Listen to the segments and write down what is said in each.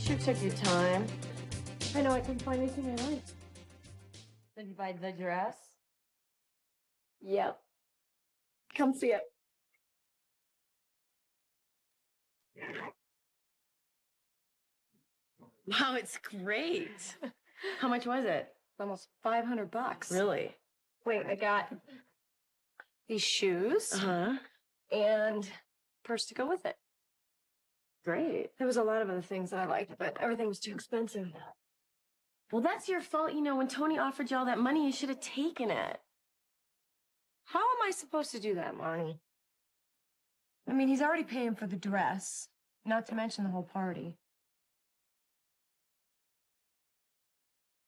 sure took your time. I know I couldn't find anything I liked. Did you buy the dress? Yep. Come see it. Wow, it's great. How much was it? Almost $500. Really? Wait, I got these shoes and purse to go with it. Great. There was a lot of other things that I liked, but everything was too expensive. Well, that's your fault. You know, when Tony offered you all that money, you should have taken it. How am I supposed to do that, Marnie? I mean, he's already paying for the dress, not to mention the whole party.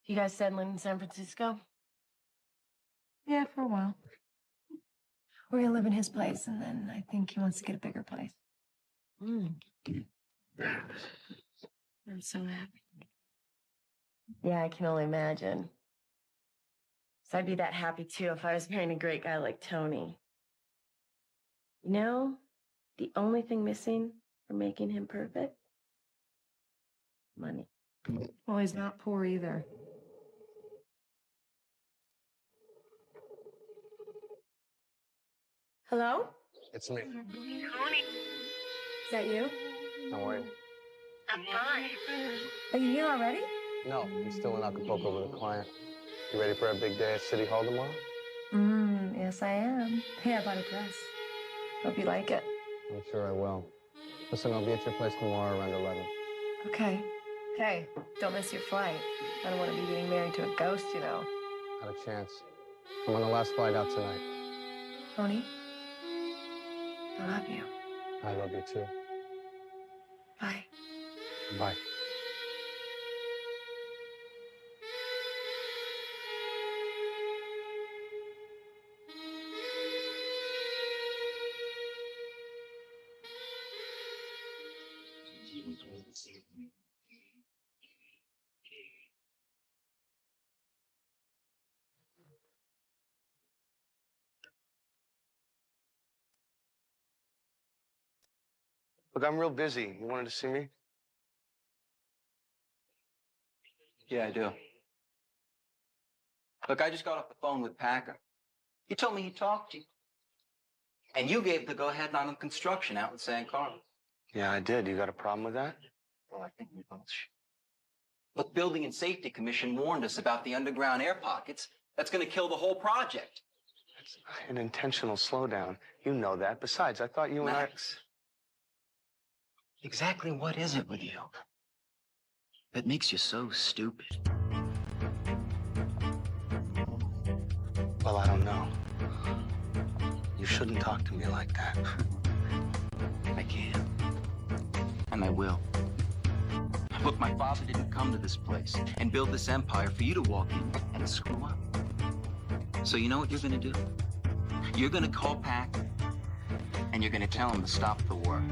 You guys settling in San Francisco? Yeah, for a while. We're gonna live in his place, and then I think he wants to get a bigger place. I'm so happy. Yeah, I can only imagine. So I'd be that happy, too, if I was marrying a great guy like Tony. You know, the only thing missing from making him perfect? Money. Well, he's not poor either. Hello? It's me. Tony. Is that you? How are you? I'm fine. Are you here already? No, I'm still in Acapulco with a client. You ready for our big day at City Hall tomorrow? Yes, I am. Hey, I bought a dress. Hope you like it. I'm sure I will. Listen, I'll be at your place tomorrow around 11. Okay. Hey, don't miss your flight. I don't want to be getting married to a ghost, you know. Not a chance. I'm on the last flight out tonight. Tony, I love you. I love you too. Bye. Bye. Look, I'm real busy. You wanted to see me? Yeah, I do. Look, I just got off the phone with Packer. He told me he talked to you. And you gave the go-ahead on the construction out in San Carlos. Yeah, I did. You got a problem with that? Well, I think we both should. Look, Building and Safety Commission warned us about the underground air pockets. That's going to kill the whole project. It's an intentional slowdown. You know that. Besides, I thought you and Max, exactly what is it with you that makes you so stupid? Well, I don't know. You shouldn't talk to me like that. I can. And I will. Look, my father didn't come to this place and build this empire for you to walk in and screw up. So you know what you're gonna do? You're gonna call Packer and you're gonna tell him to stop the work.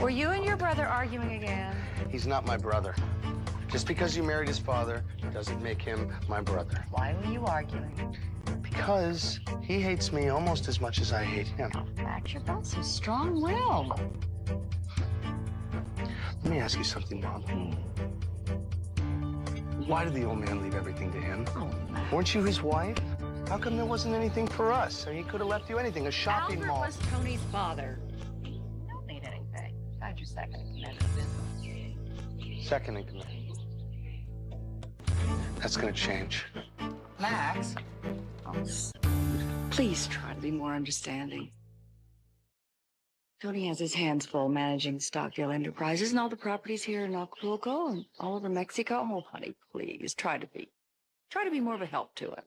Were you and your brother arguing again? He's not my brother. Just because you married his father doesn't make him my brother. Why were you arguing? Because he hates me almost as much as I hate him. Max, you're both so strong-willed. Let me ask you something, Mom. Why did the old man leave everything to him? Oh, Max. Weren't you his wife? How come there wasn't anything for us? Or he could have left you anything, a shopping Albert mall. was Tony's father. You don't need anything. Besides your second in command of the business. Second in command. That's gonna change. Max? Oh, please try to be more understanding. Tony has his hands full managing Stockdale Enterprises and all the properties here in Acapulco and all over Mexico. Oh, honey, please try to be more of a help to him.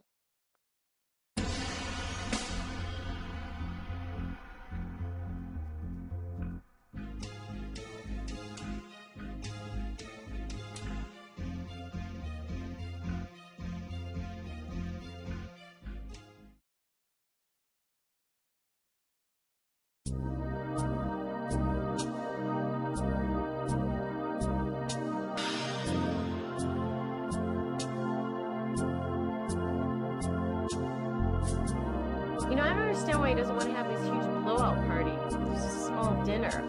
understand why he doesn't want to have this huge blowout party. It's just a small dinner.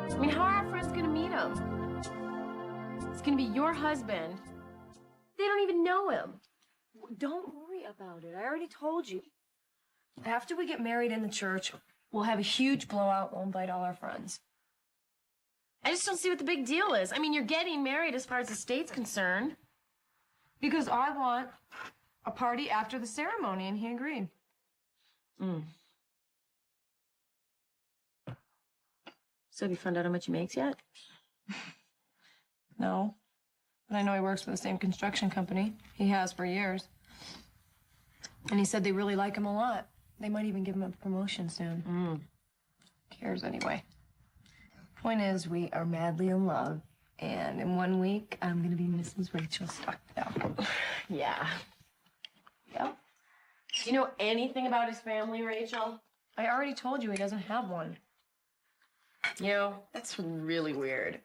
I mean, how are our friends gonna meet him? It's gonna be your husband. They don't even know him. Don't worry about it. I already told you. After we get married in the church, we'll have a huge blowout. We'll invite all our friends. I just don't see what the big deal is. I mean, you're getting married as far as the state's concerned. Because I want a party after the ceremony, and he agreed. So have you found out how much he makes yet? No. But I know he works for the same construction company. He has for years. And he said they really like him a lot. They might even give him a promotion soon. Cares anyway. Point is, we are madly in love. And in 1 week, I'm going to be Mrs. Rachel Stockdale. Yeah. Yep. Do you know anything about his family, Rachel? I already told you he doesn't have one. You know, that's really weird.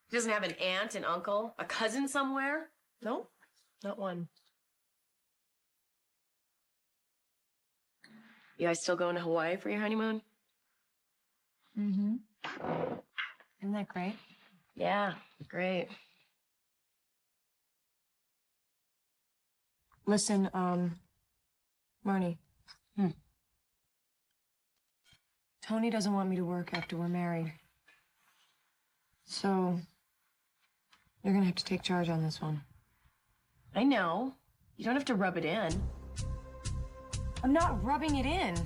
He doesn't have an aunt, an uncle, a cousin somewhere? Nope. Not one. You guys still going to Hawaii for your honeymoon? Mm-hmm. Isn't that great? Yeah, great. Listen, Marnie. Tony doesn't want me to work after we're married. So, you're gonna have to take charge on this one. I know. You don't have to rub it in. I'm not rubbing it in.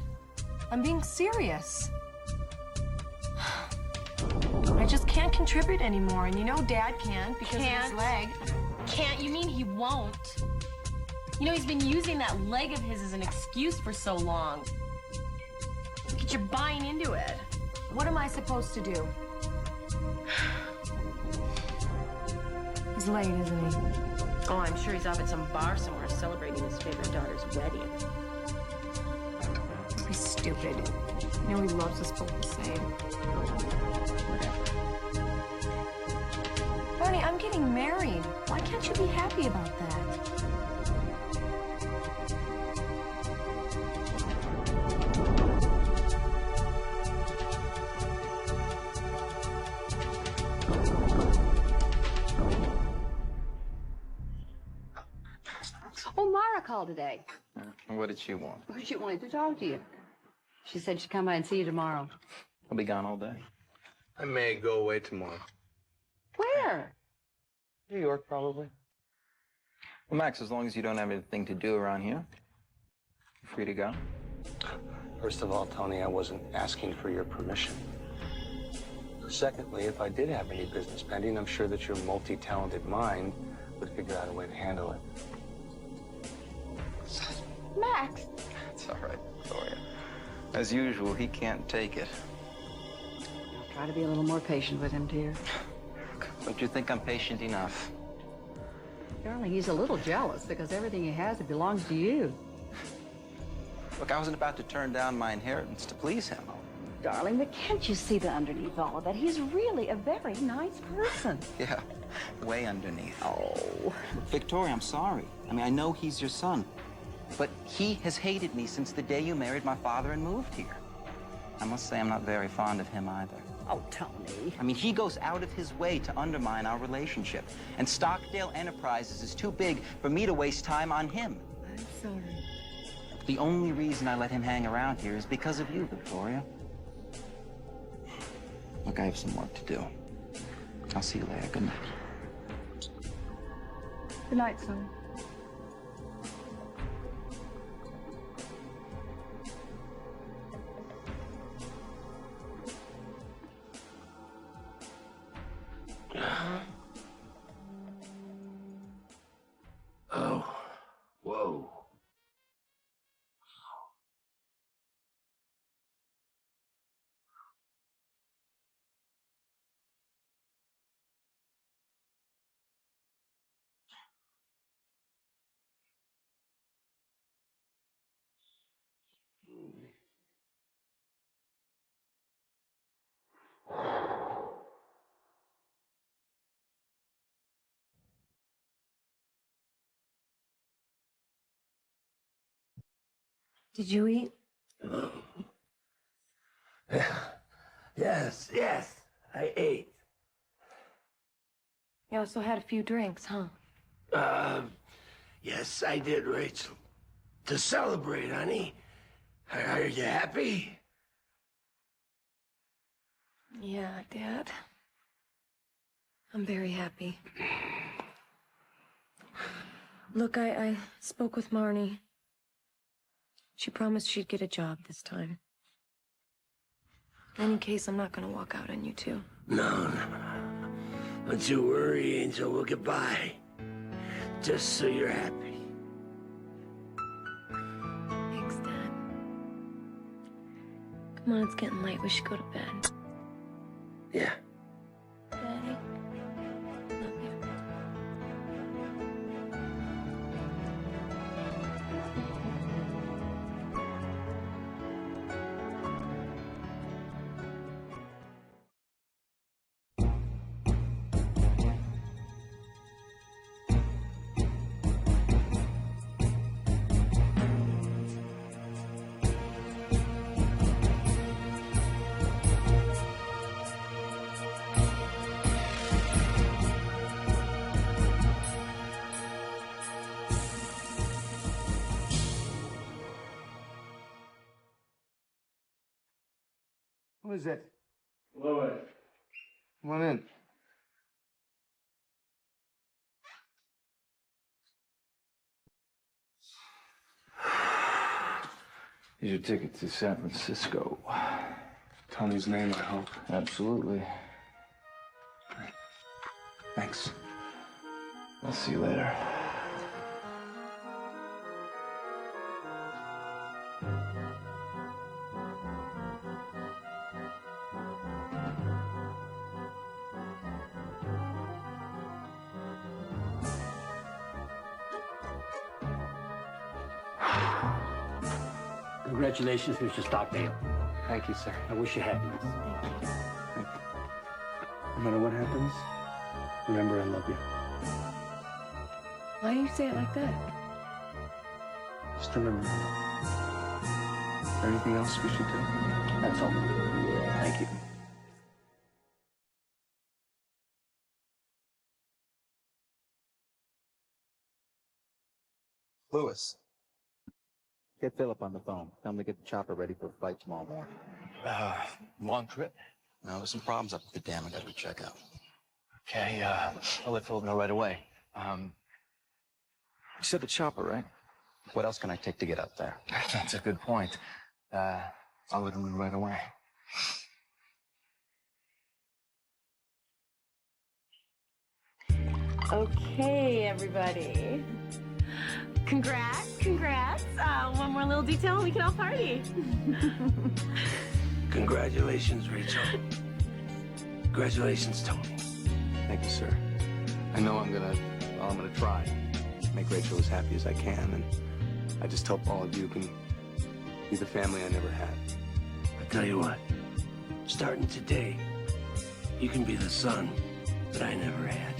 I'm being serious. I just can't contribute anymore, and you know Dad can't because of his leg. Can't? You mean he won't? You know, he's been using that leg of his as an excuse for so long. Look at you're buying into it. What am I supposed to do? He's late, isn't he? Oh, I'm sure he's off at some bar somewhere celebrating his favorite daughter's wedding. He's stupid. You know he loves us both the same. Barney, I'm getting married. Why can't you be happy about that? Oh, Mara called today. What did she want? She wanted to talk to you. She said she'd come by and see you tomorrow. I'll be gone all day. I may go away tomorrow. Where? New York, probably. Well, Max, as long as you don't have anything to do around here, you're free to go. First of all, Tony, I wasn't asking for your permission. Secondly, if I did have any business pending, I'm sure that your multi-talented mind would figure out a way to handle it. Max. It's all right, Victoria. As usual, he can't take it. Try to be a little more patient with him, dear. Don't you think I'm patient enough? Darling, he's a little jealous because everything he has, it belongs to you. Look, I wasn't about to turn down my inheritance to please him. Darling, but can't you see that underneath all of that? He's really a very nice person. Yeah, way underneath. Oh. Victoria, I'm sorry. I mean, I know he's your son. But he has hated me since the day you married my father and moved here. I must say I'm not very fond of him either. Oh, Tony. I mean, he goes out of his way to undermine our relationship. And Stockdale Enterprises is too big for me to waste time on him. I'm sorry. The only reason I let him hang around here is because of you, Victoria. Look, I have some work to do. I'll see you later. Good night. Good night, son. Oh, whoa. Did you eat? Yes, I ate. You also had a few drinks, huh? Yes, I did, Rachel. To celebrate, honey. Are you happy? Yeah, Dad. I'm very happy. Look, I spoke with Marnie. She promised she'd get a job this time. In any case, I'm not gonna walk out on you two. No. Don't you worry, Angel. We'll get by. Just so you're happy. Thanks, Dad. Come on, it's getting late. We should go to bed. Yeah. Daddy? Love you. Who is it? Louis. Come on in. Here's your ticket to San Francisco. Tony's name, I hope. Absolutely. Thanks. I'll see you later. Congratulations, Mr. Stockdale. Thank you, sir. I wish you happiness. No matter what happens, remember I love you. Why do you say it like that? Just remember. Is there anything else we should do? That's all. Thank you. Louis. Get Philip on the phone. Tell him to get the chopper ready for a flight tomorrow morning. Long trip? No, there's some problems up at the dam I got to check out. Okay, I'll let Philip know right away. You said the chopper, right? What else can I take to get up there? That's a good point. I'll let him know right away. Okay, everybody. Congrats. One more little detail and we can all party. Congratulations, Rachel. Congratulations, Tony. Thank you, sir. I know I'm gonna try. Make Rachel as happy as I can, and I just hope all of you can be the family I never had. I'll tell you what, starting today, you can be the son that I never had.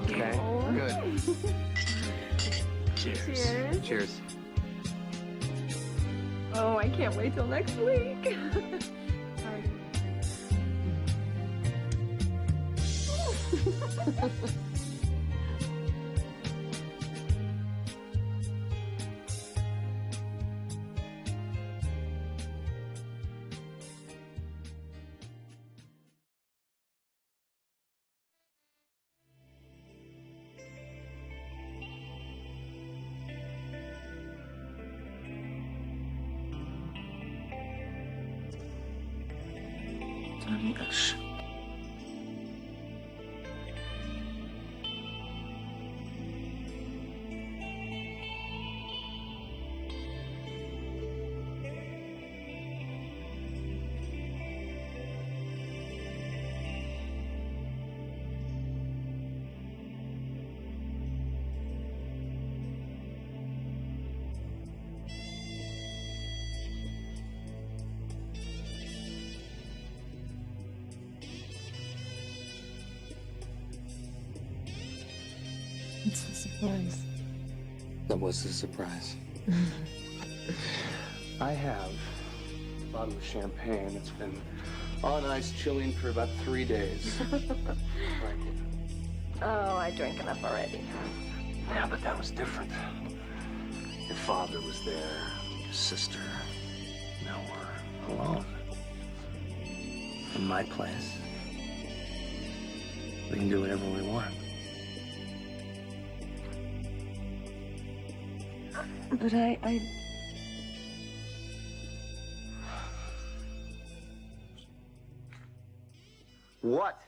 Okay? Good. Cheers. Cheers. Oh, I can't wait till next week. Shh. It's a surprise. That was the surprise. I have bottle of champagne. It's been on ice chilling for about 3 days. Right. Oh, I drank enough already. Yeah, but that was different. Your father was there, your sister. Now we're alone. In my place. We can do whatever we want. But I... What?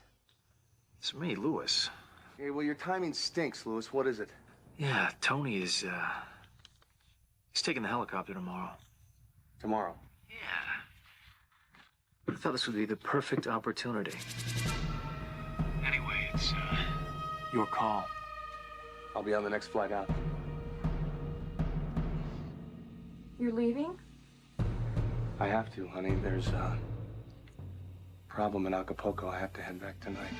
It's me, Louis. Hey, well, your timing stinks, Louis. What is it? Yeah, Tony is, he's taking the helicopter tomorrow. Tomorrow. Yeah. I thought this would be the perfect opportunity. Anyway, it's, your call. I'll be on the next flight out. You're leaving? I have to, honey. There's a problem in Acapulco. I have to head back tonight.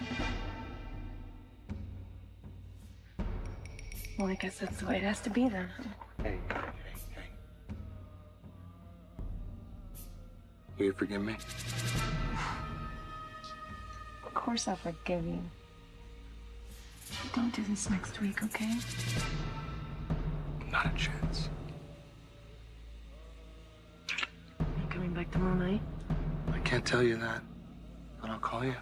Well, I guess that's the way it has to be then. Hey. Will you forgive me? Of course I'll forgive you. Don't do this next week, okay? Not a chance. Are you coming back tomorrow night? I can't tell you that, but I'll call you.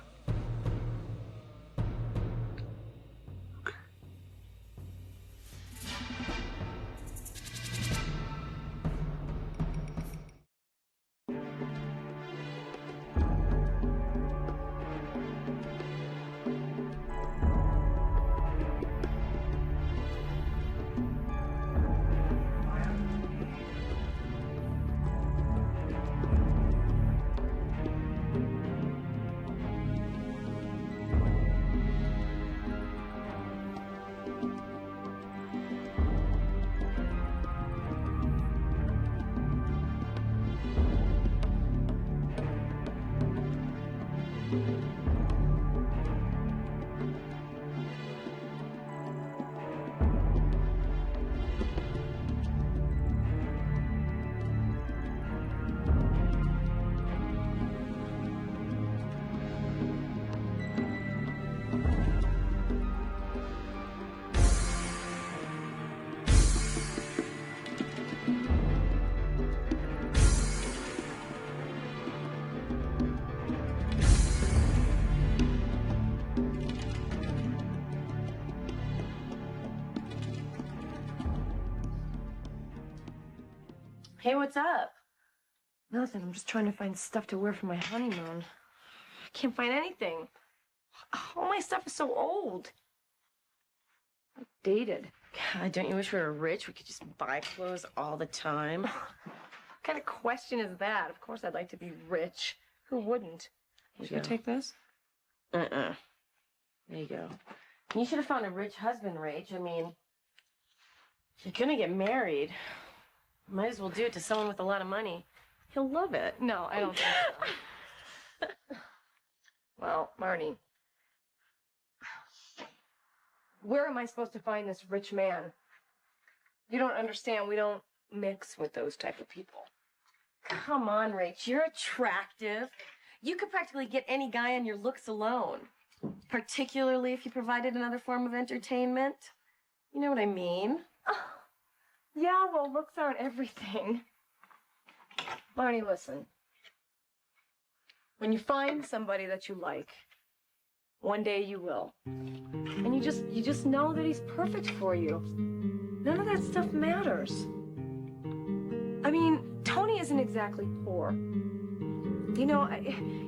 Hey, what's up? Nothing. I'm just trying to find stuff to wear for my honeymoon. I can't find anything. All my stuff is so old. Outdated. God, don't you wish we were rich? We could just buy clothes all the time. What kind of question is that? Of course I'd like to be rich. Who wouldn't? Should I take this? There you go. You should have found a rich husband, Rach. I mean, if you're gonna get married, might as well do it to someone with a lot of money. He'll love it. No, I don't think so. Well, Marnie, where am I supposed to find this rich man? You don't understand. We don't mix with those type of people. Come on, Rach. You're attractive. You could practically get any guy on your looks alone. Particularly if you provided another form of entertainment. You know what I mean? Oh, yeah, well, looks aren't everything. Marnie, listen. When you find somebody that you like, one day you will. And you just know that he's perfect for you. None of that stuff matters. I mean, Tony isn't exactly poor. You know,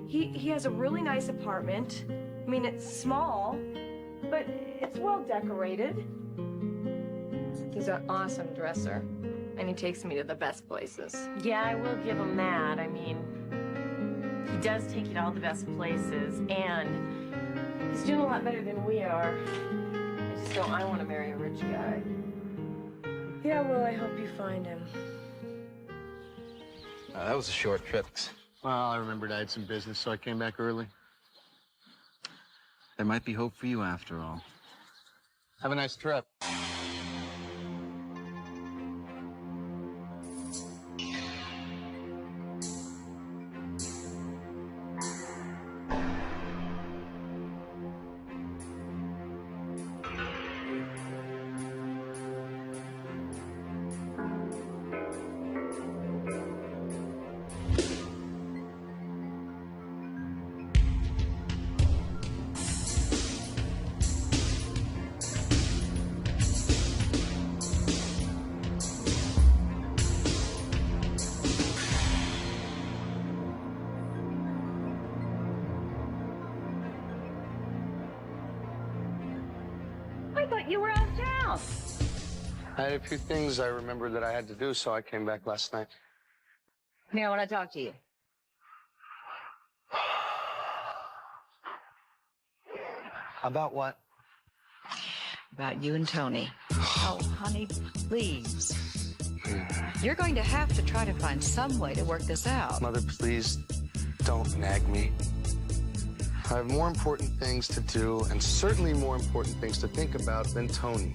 he has a really nice apartment. I mean, it's small, but it's well decorated. He's an awesome dresser, and he takes me to the best places. Yeah, I will give him that. I mean, he does take you to all the best places, and he's doing a lot better than we are. I just know I want to marry a rich guy. Yeah, well, I hope you find him. That was a short trip. Well, I remembered I had some business, so I came back early. There might be hope for you after all. Have a nice trip. I thought you were out of town. I had a few things I remembered that I had to do, so I came back last night. Come here, I want to talk to you. About what? About you and Tony. Oh, honey, please. You're going to have to try to find some way to work this out. Mother, please don't nag me. I have more important things to do, and certainly more important things to think about than Tony.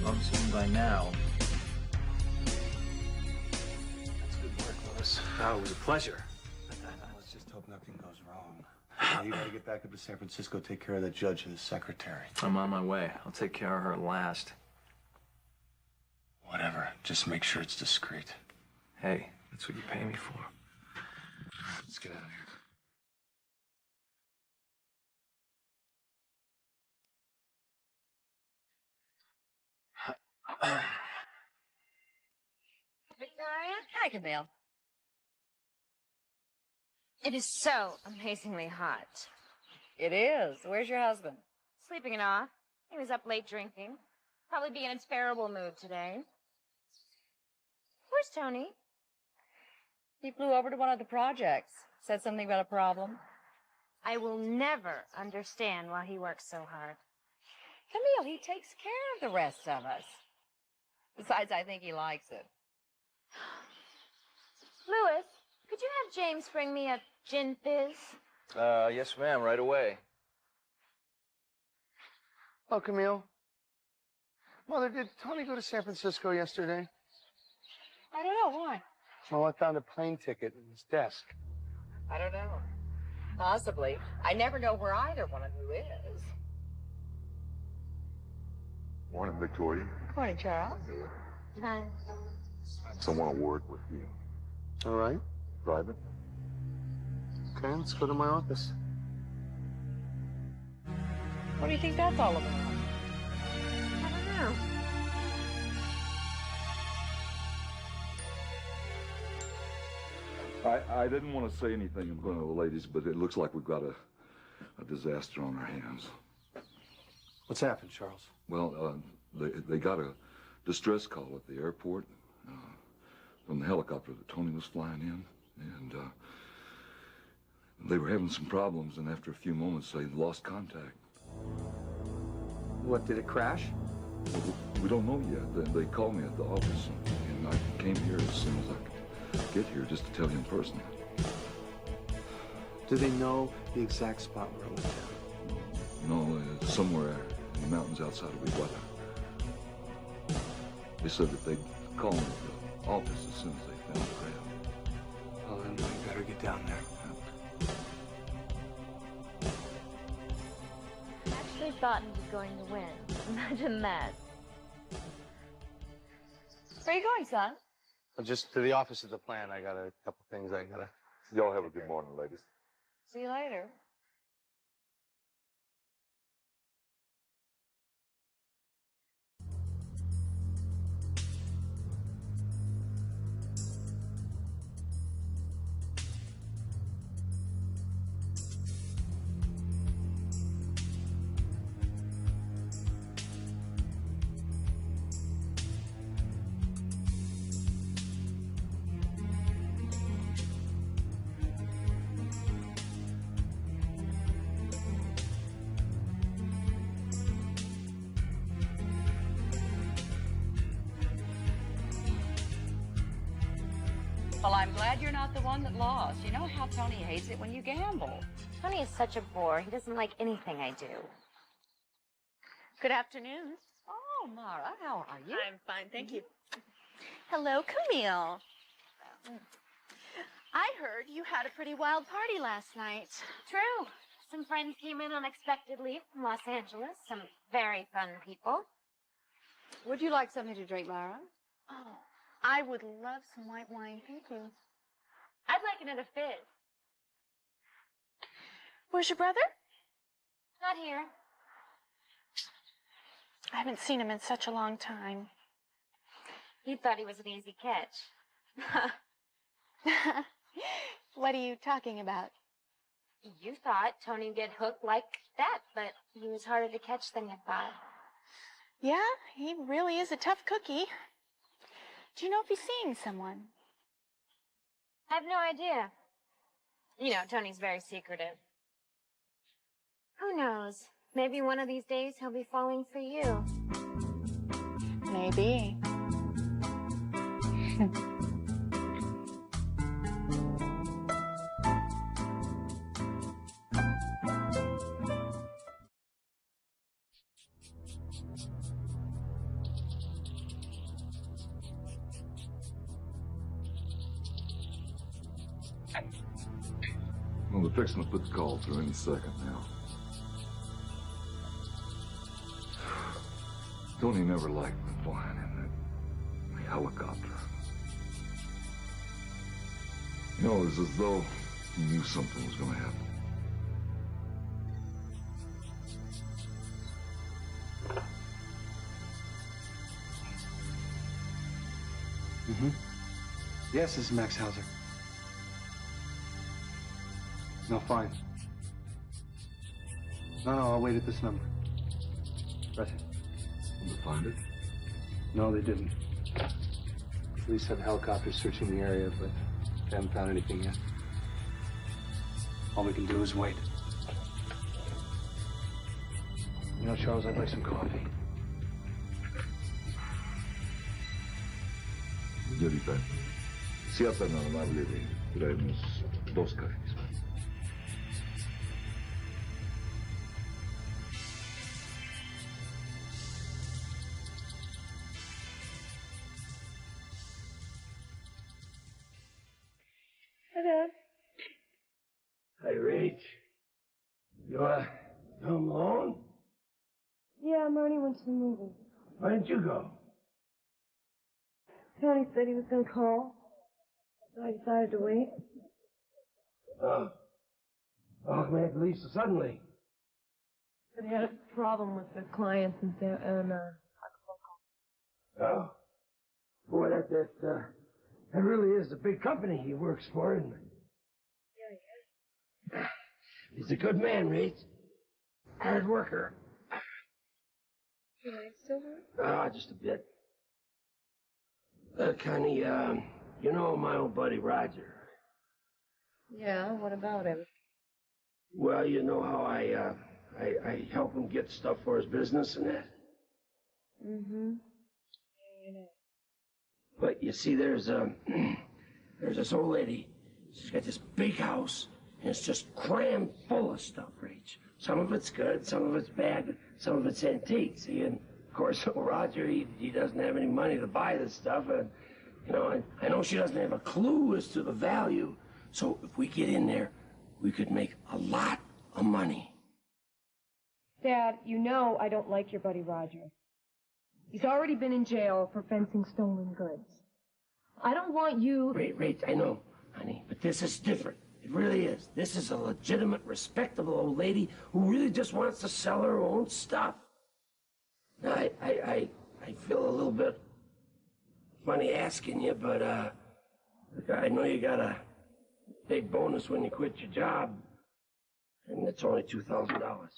I'm assuming by now. That's good work, Louis. Oh, it was a pleasure. Let's just hope nothing goes wrong. You gotta get back up to San Francisco, take care of the judge and his secretary. I'm on my way. I'll take care of her last. Whatever. Just make sure it's discreet. Hey, that's what you pay me for. Let's get out of here. Victoria? Hi, Camille. It is so amazingly hot. It is. Where's your husband? Sleeping it off. He was up late drinking. Probably be in a terrible mood today. Where's Tony? He flew over to one of the projects. Said something about a problem. I will never understand why he works so hard. Camille, he takes care of the rest of us. Besides, I think he likes it. Louis, could you have James bring me a gin fizz? Yes, ma'am, right away. Oh, Camille. Mother, did Tony go to San Francisco yesterday? I don't know. Why? Well, I found a plane ticket in his desk. I don't know. Possibly. I never know where either one of you is. Morning, Victoria. Morning, Charles. Hi. Someone to work with you. All right. Private? Okay, let's go to my office. What do you think that's all about? I don't know. I didn't want to say anything in front of the ladies, but it looks like we've got a disaster on our hands. What's happened, Charles? Well, they got a distress call at the airport from the helicopter that Tony was flying in, and they were having some problems, and after a few moments, they lost contact. What, did it crash? We don't know yet. They called me at the office, and I came here as soon as I could get here just to tell you in person. Do they know the exact spot where it went down? No, it's somewhere in the mountains outside of Iguala. They said that they'd call me at the office as soon as they found the craft. Well, then we better get down there. thought he was going to win. Imagine that. Where are you going, son? Just to the office of the plant. I got a couple things I gotta... Y'all have a good morning, ladies. See you later. Well, I'm glad you're not the one that lost. You know how Tony hates it when you gamble. Tony is such a bore. He doesn't like anything I do. Good afternoon. Oh, Mara, how are you? I'm fine, thank you. Hello, Camille. I heard you had a pretty wild party last night. True. Some friends came in unexpectedly from Los Angeles. Some very fun people. Would you like something to drink, Mara? Oh, I would love some white wine, thank you. I'd like another fizz. Where's your brother? Not here. I haven't seen him in such a long time. He thought he was an easy catch. What are you talking about? You thought Tony'd get hooked like that, but he was harder to catch than you thought. Yeah, he really is a tough cookie. Do you know if he's seeing someone? I have no idea. You know, Tony's very secretive. Who knows? Maybe one of these days he'll be falling for you. Maybe. Well, they're fixing to put the call through any second now. Tony never liked me flying in that helicopter. You know, it was as though he knew something was going to happen. Mm-hmm. Yes, this is Max Hauser. No, fine. No, I'll wait at this number. Right. Did they find it? No, they didn't. Police have helicopters searching the area, but they haven't found anything yet. All we can do is wait. You know, Charles, I'd like some coffee. Señorita, sea tan amable de traernos 2 cafés. Hello. Hey, Rach. You home alone? Yeah, Marty went to the movie. Why didn't you go? Tony said he was going to call, so I decided to wait. Oh, man, police so suddenly. But he had a problem with the clients in Acapulco. Oh. Boy, that really is a big company he works for, isn't it? Yeah. He's a good man, Rach. Hard worker. You like Silver? Just a bit. Connie, you know my old buddy Roger. Yeah, what about him? Well, you know how I help him get stuff for his business and that. Mm-hmm. But you see, there's this old lady. She's got this big house, and it's just crammed full of stuff, Rach. Some of it's good, some of it's bad, some of it's antique. See, and of course, Roger, he doesn't have any money to buy this stuff, and you know, I know she doesn't have a clue as to the value. So if we get in there, we could make a lot of money. Dad, you know I don't like your buddy Roger. He's already been in jail for fencing stolen goods. I don't want you... Wait, I know, honey, but this is different. It really is. This is a legitimate, respectable old lady who really just wants to sell her own stuff. Now, I feel a little bit funny asking you, but, I know you got a big bonus when you quit your job, and it's only $2,000.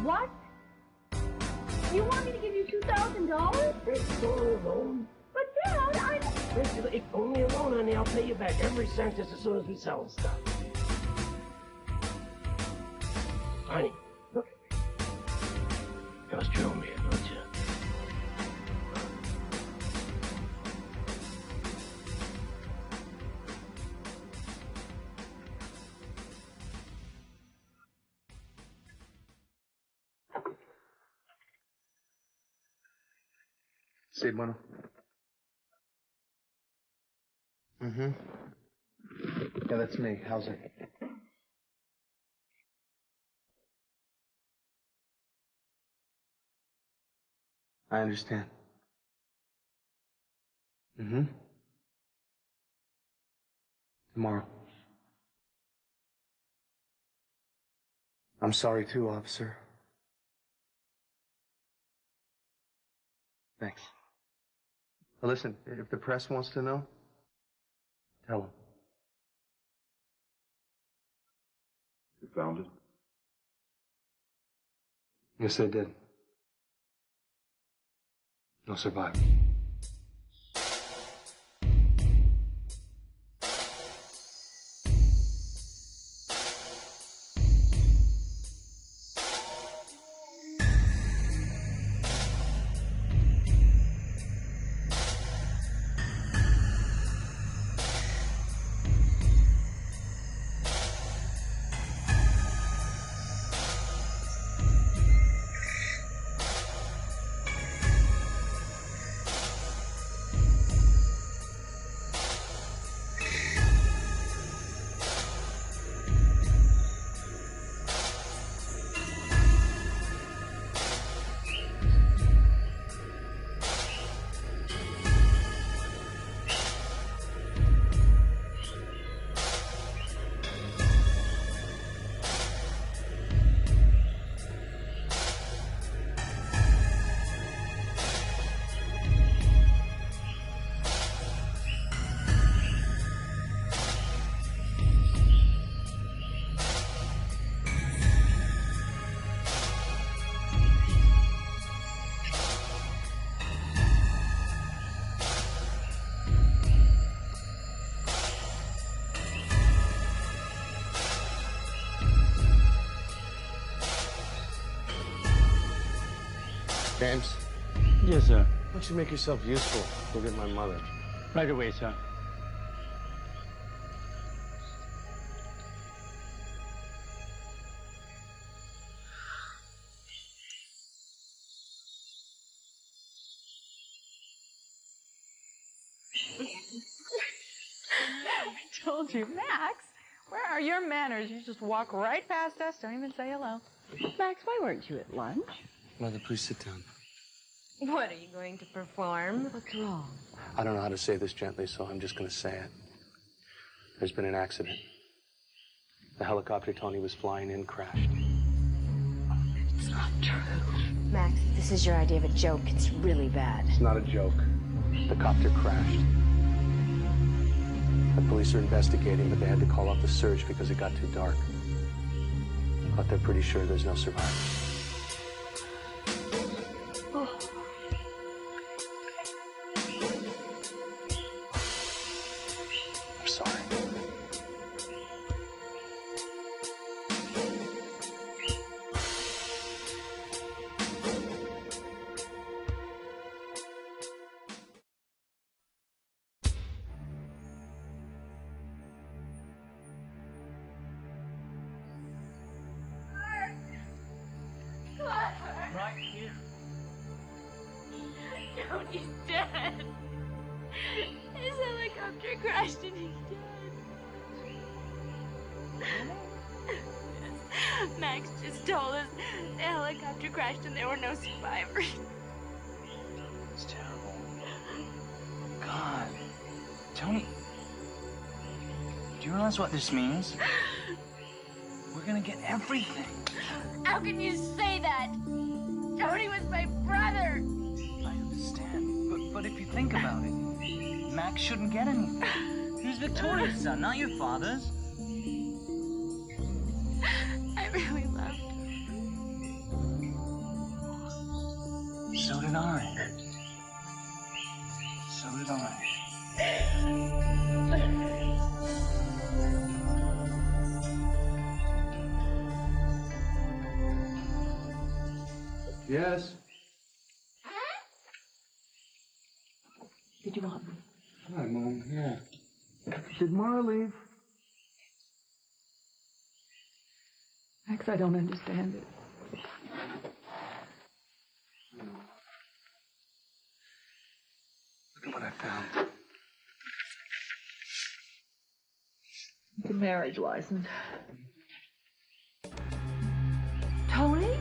What? You want me to give you $2,000? It's only a loan. But Dad, It's only a loan, honey. I'll pay you back every cent just as soon as we sell the stuff. Honey, look at me. You must drill me, don't you? Sí, bueno. Mm-hmm. Yeah, that's me. How's it? I understand. Mm-hmm. Tomorrow. I'm sorry too, officer. Thanks. Now listen, if the press wants to know, tell them. You found it? Yes, they did. No survivor. James? Yes, sir. Why don't you make yourself useful? Go get my mother. Right away, sir. I told you, Max, where are your manners? You just walk right past us, don't even say hello. Max, why weren't you at lunch? Mother, please sit down. What, are you going to perform? What's wrong? I don't know how to say this gently, so I'm just going to say it. There's been an accident. The helicopter Tony was flying in crashed. It's not true. Max, if this is your idea of a joke, it's really bad. It's not a joke. The copter crashed. The police are investigating, but they had to call off the search because it got too dark. But they're pretty sure there's no survivors. I'm sorry. Right here. Tony's dead. His helicopter crashed and he's dead. Max just told us the helicopter crashed and there were no survivors. It's terrible. God. Tony, do you realize what this means? We're gonna get everything. How can you say that? Tony was my brother. I understand, but if you think about it, Max shouldn't get anything. He's Victoria's son, not your father's. I really loved him. So did I. So did I. Yes? Did you want me? Hi, Mom. Yeah. Did Mara leave? Max, I don't understand it. Look at what I found. The marriage license. Tony?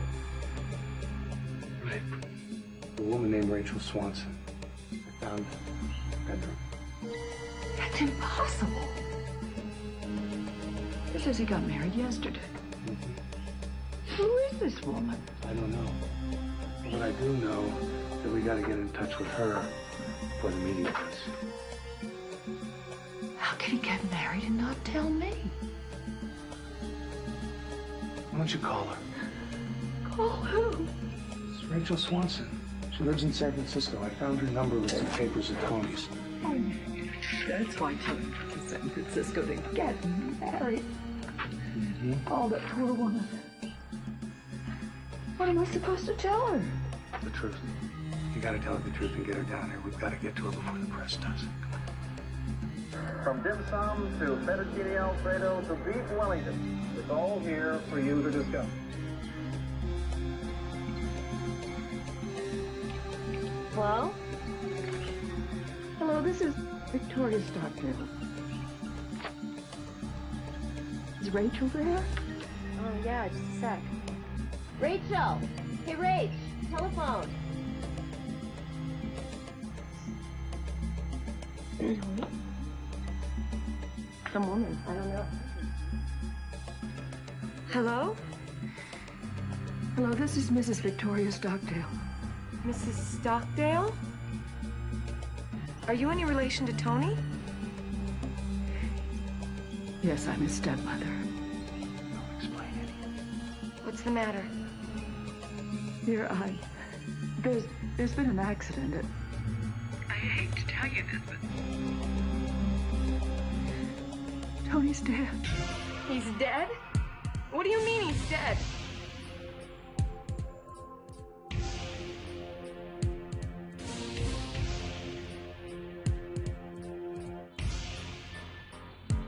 Right. A woman named Rachel Swanson. I found her bedroom. That's impossible. He says he got married yesterday. Who is this woman? I don't know. But I do know that we got to get in touch with her for the meeting place. How can he get married and not tell me? Why don't you call her? Call who? It's Rachel Swanson. She lives in San Francisco. I found her number with some papers at Tony's. Oh, that's why Tony went to San Francisco to get married. Oh, that poor woman. What am I supposed to tell her? The truth. You got to tell her the truth and get her down here. We've got to get to her before the press does. From dim sum to fettuccine Alfredo to beef Wellington, it's all here for you to discover. Hello? Hello, this is Victoria Stockdale. Is Rachel there? Oh, yeah, just a sec. Rachel! Hey, Rach! Telephone! Some woman. I don't know. Hello? Hello, this is Mrs. Victoria Stockdale. Mrs. Stockdale? Are you any relation to Tony? Yes, I'm his stepmother. Don't explain it. What's the matter? Dear, there's been an accident. I hate to tell you this, but Tony's dead. He's dead? What do you mean he's dead?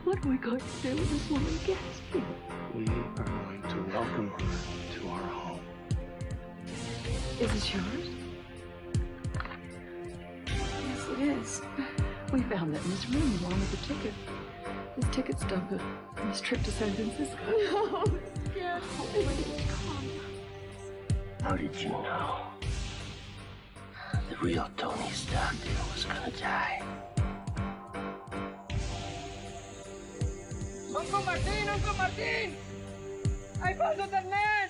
What are we going to do when this woman gets here? We are going to welcome her to our home. Is this yours? Yes, it is. We found that in his room along with the ticket. His ticket stub on his trip to San Francisco. No, yeah. How did you know? The real Tony Stockdale was gonna die. Uncle Martin! Uncle Martin! I found the net!